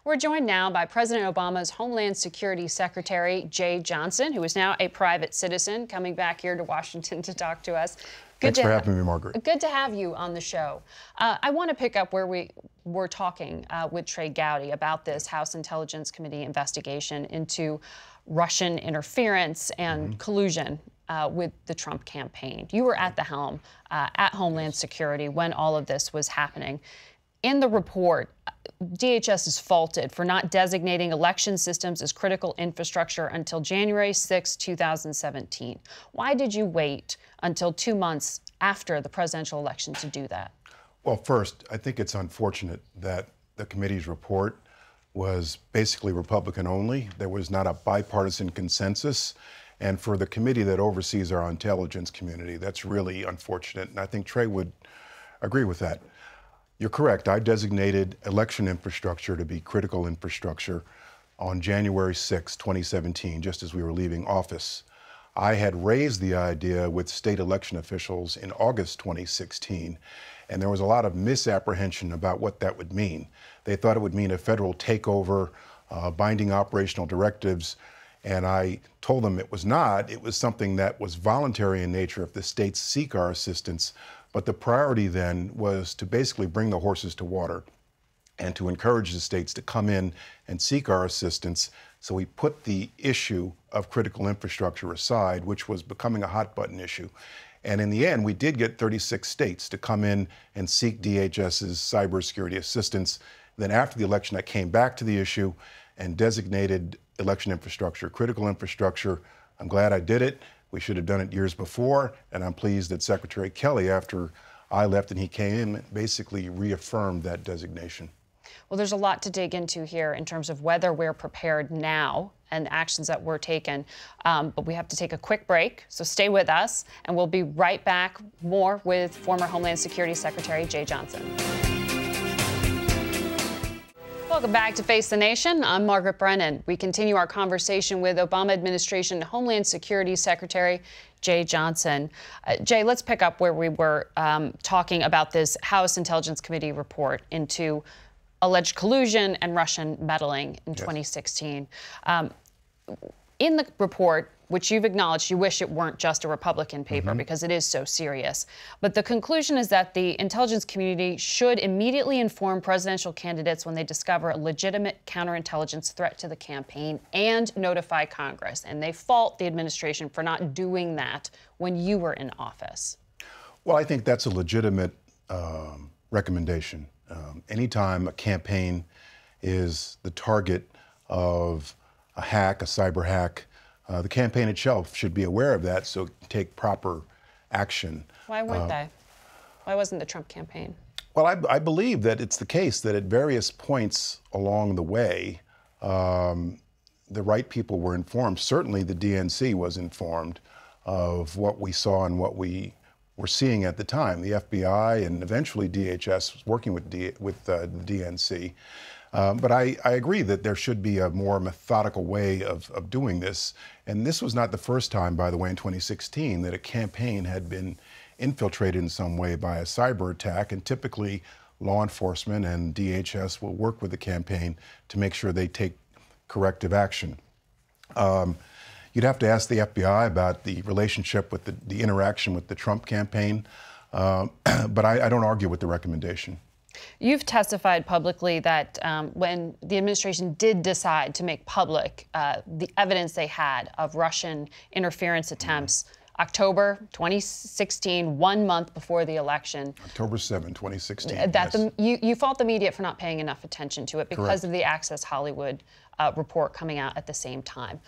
We're joined now by President Obama's Homeland Security Secretary, Jeh Johnson, who is now a private citizen, coming back here to Washington to talk to us. Thanks for having me, Margaret. Good to have you on the show. I want to pick up where we were talking with Trey Gowdy about this House Intelligence Committee investigation into Russian interference and collusion with the Trump campaign. You were at the helm at Homeland Security when all of this was happening. In the report, DHS is faulted for not designating election systems as critical infrastructure until January 6, 2017. Why did you wait until 2 months after the presidential election to do that? Well, first, I think it's unfortunate that the committee's report was basically Republican only. There was not a bipartisan consensus. And for the committee that oversees our intelligence community, that's really unfortunate. And I think Trey would agree with that. You're correct. I designated election infrastructure to be critical infrastructure on January 6, 2017, just as we were leaving office. I had raised the idea with state election officials in August 2016, and there was a lot of misapprehension about what that would mean. They thought it would mean a federal takeover, binding operational directives, and I told them it was not. It was something that was voluntary in nature if the states seek our assistance. But the priority then was to basically bring the horses to water and to encourage the states to come in and seek our assistance. So we put the issue of critical infrastructure aside, which was becoming a hot button issue. And in the end, we did get 36 states to come in and seek DHS's cybersecurity assistance. Then after the election, I came back to the issue and designated election infrastructure, critical infrastructure. I'm glad I did it. We should have done it years before, and I'm pleased that Secretary Kelly, after I left and he came in, basically reaffirmed that designation. Well, there's a lot to dig into here in terms of whether we're prepared now and actions that were taken, but we have to take a quick break, so stay with us, and we'll be right back more with former Homeland Security Secretary Jeh Johnson. Welcome back to Face the Nation. I'm Margaret Brennan. We continue our conversation with Obama administration Homeland Security Secretary Jeh Johnson. Jeh, let's pick up where we were talking about this House Intelligence Committee report into alleged collusion and Russian meddling in 2016. In the report, which you've acknowledged, you wish it weren't just a Republican paper because it is so serious. But the conclusion is that the intelligence community should immediately inform presidential candidates when they discover a legitimate counterintelligence threat to the campaign and notify Congress. And they fault the administration for not doing that when you were in office. Well, I think that's a legitimate recommendation. Anytime a campaign is the target of a hack, a cyber hack, the campaign itself should be aware of that so it can take proper action. Why weren't they? Why wasn't the Trump campaign? Well, I believe that it's the case that at various points along the way, the right people were informed. Certainly the DNC was informed of what we saw and what we were seeing at the time. The FBI and eventually DHS was working with the DNC. But I agree that there should be a more methodical way of doing this. And this was not the first time, by the way, in 2016, that a campaign had been infiltrated in some way by a cyber attack. And typically, law enforcement and DHS will work with the campaign to make sure they take corrective action. You'd have to ask the FBI about the relationship with the interaction with the Trump campaign. But I don't argue with the recommendation. You've testified publicly that when the administration did decide to make public the evidence they had of Russian interference attempts, October 2016, 1 month before the election. October 7, 2016, that yes. You fault the media for not paying enough attention to it because of the Access Hollywood report coming out at the same time.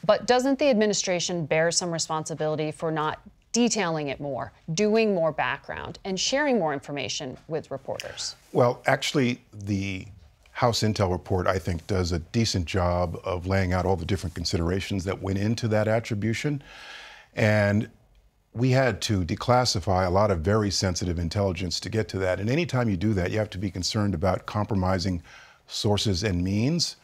But doesn't the administration bear some responsibility for not detailing it more, doing more background, and sharing more information with reporters? Well, actually, the House Intel report, I think, does a decent job of laying out all the different considerations that went into that attribution. And we had to declassify a lot of very sensitive intelligence to get to that. And anytime you do that, you have to be concerned about compromising sources and means.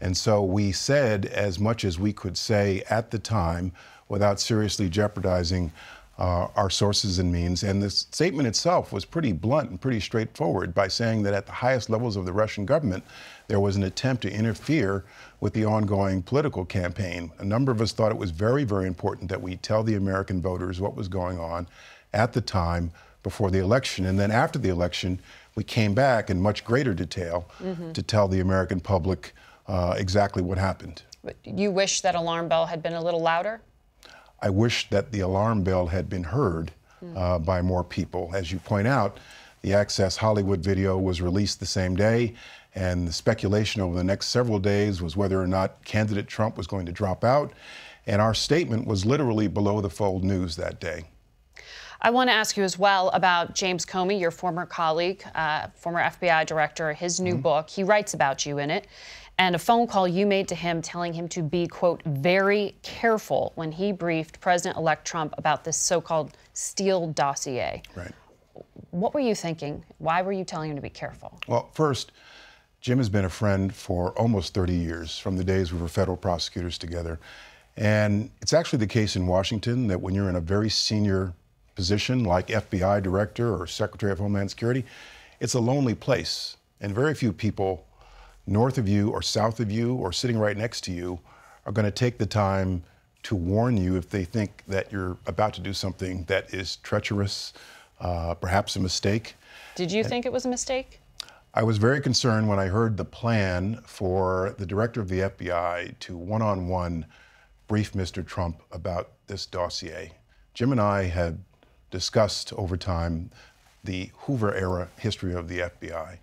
And so we said as much as we could say at the time without seriously jeopardizing our sources and means. And the statement itself was pretty blunt and pretty straightforward by saying that at the highest levels of the Russian government, there was an attempt to interfere with the ongoing political campaign. A number of us thought it was very, very important that we tell the American voters what was going on at the time before the election. And then after the election, we came back in much greater detail to tell the American public exactly what happened. You wish that alarm bell had been a little louder? I wish that the alarm bell had been heard by more people. As you point out, the Access Hollywood video was released the same day, and the speculation over the next several days was whether or not candidate Trump was going to drop out, and our statement was literally below the fold news that day. I want to ask you as well about James Comey, your former colleague, former FBI director, his new book. He writes about you in it, and a phone call you made to him telling him to be, quote, very careful when he briefed President-elect Trump about this so-called Steele dossier. Right. What were you thinking? Why were you telling him to be careful? Well, first, Jim has been a friend for almost 30 years, from the days we were federal prosecutors together. And it's actually the case in Washington that when you're in a very senior position like FBI director or Secretary of Homeland Security, it's a lonely place. And very few people north of you or south of you or sitting right next to you are going to take the time to warn you if they think that you're about to do something that is treacherous, perhaps a mistake. Did you think it was a mistake? I was very concerned when I heard the plan for the director of the FBI to one-on-one brief Mr. Trump about this dossier. Jim and I had discussed over time the Hoover-era history of the FBI.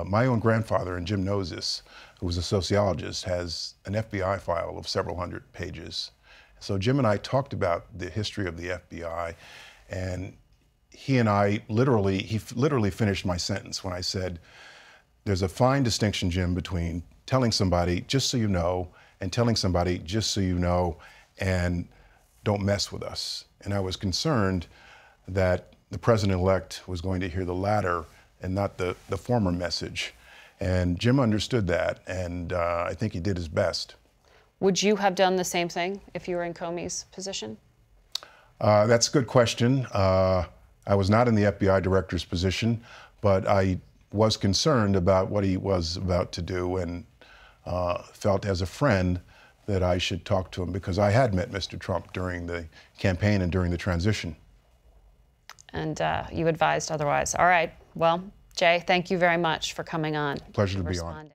My own grandfather, and Jim knows this, who was a sociologist, has an FBI file of several hundred pages. So Jim and I talked about the history of the FBI, and he literally finished my sentence when I said, there's a fine distinction, Jim, between telling somebody, just so you know, and telling somebody, just so you know, and don't mess with us. And I was concerned that the president-elect was going to hear the latter and not the former message. And Jim understood that, and I think he did his best. Would you have done the same thing if you were in Comey's position? That's a good question. I was not in the FBI director's position, but I was concerned about what he was about to do and felt as a friend that I should talk to him because I had met Mr. Trump during the campaign and during the transition. And you advised otherwise. All right. Well, Jeh, thank you very much for coming on. Pleasure to be on.